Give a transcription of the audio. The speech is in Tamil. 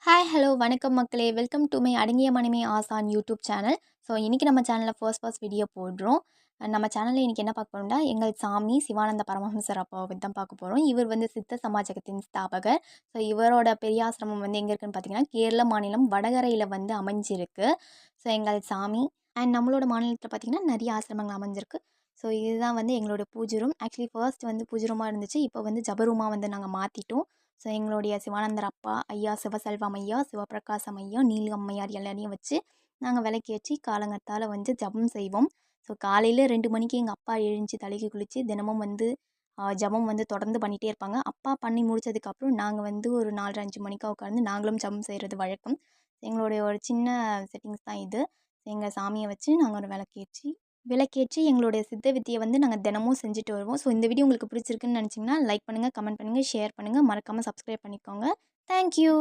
ஹாய் ஹலோ வணக்கம் மக்களே வெல்கம் டு மை அடங்கிய மனமே ஆசான் யூடியூப் சேனல். ஸோ இன்றைக்கி நம்ம சேனலில் ஃபர்ஸ்ட் வீடியோ போடுறோம். நம்ம சேனலில் இன்றைக்கி என்ன பார்க்க போகிறோம்னா எங்கள் சாமி சிவானந்த பரமஹம்சர் அப்பாவை பற்றி தான் பார்க்க போகிறோம். இவர் வந்து சித்த சமாஜகத்தின் ஸ்தாபகர். ஸோ இவரோட பெரிய ஆசிரமம் வந்து எங்கே இருக்குன்னு பார்த்தீங்கன்னா கேரள மாநிலம் வடகரையில் வந்து அமைஞ்சிருக்கு. ஸோ எங்கள் சாமி அண்ட் நம்மளோட மாநிலத்தில் பார்த்திங்கன்னா நிறைய ஆசிரமங்கள் அமைஞ்சிருக்கு. ஸோ இதுதான் வந்து எங்களோட பூஜை ரூம். ஆக்சுவலி ஃபர்ஸ்ட் வந்து பூஜை ரூமாக இருந்துச்சு, இப்போ வந்து ஜபரூமாக வந்து நாங்கள் மாற்றிட்டோம். ஸோ எங்களுடைய சிவானந்தர் அப்பா ஐயா, சிவசெல்வம் ஐயா, சிவபிரகாசம் ஐயா, நீலி அம்மையார் எல்லாரையும் வச்சு நாங்கள் விளக்கேற்றி காலங்கத்தால் வந்து ஜபம் செய்வோம். ஸோ காலையில் 2 மணிக்கு எங்கள் அப்பா எழுந்துச்சி தலைக்கு குளித்து தினமும் வந்து ஜபம் வந்து தொடர்ந்து பண்ணிகிட்டே இருப்பாங்க. அப்பா பண்ணி முடித்ததுக்கப்புறம் நாங்கள் வந்து ஒரு 4:30 5 மணிக்காக உட்காந்து நாங்களும் ஜபம் செய்கிறது வழக்கம். எங்களுடைய ஒரு சின்ன செட்டிங்ஸ் தான் இது. எங்கள் சாமியை வச்சு நாங்கள் ஒரு விளக்கேற்றி எங்களுடைய சித்த வித்தையை வந்து நாங்கள் தினமும் செஞ்சுட்டு வருவோம். ஸோ இந்த வீடியோ உங்களுக்கு பிடிச்சிருக்குன்னு நினச்சிங்கன்னா லைக் பண்ணுங்கள், கமெண்ட் பண்ணுங்கள், ஷேர் பண்ணுங்கள், மறக்காமல் சப்ஸ்கிரைப் பண்ணிக்கோங்க. தேங்க்யூ.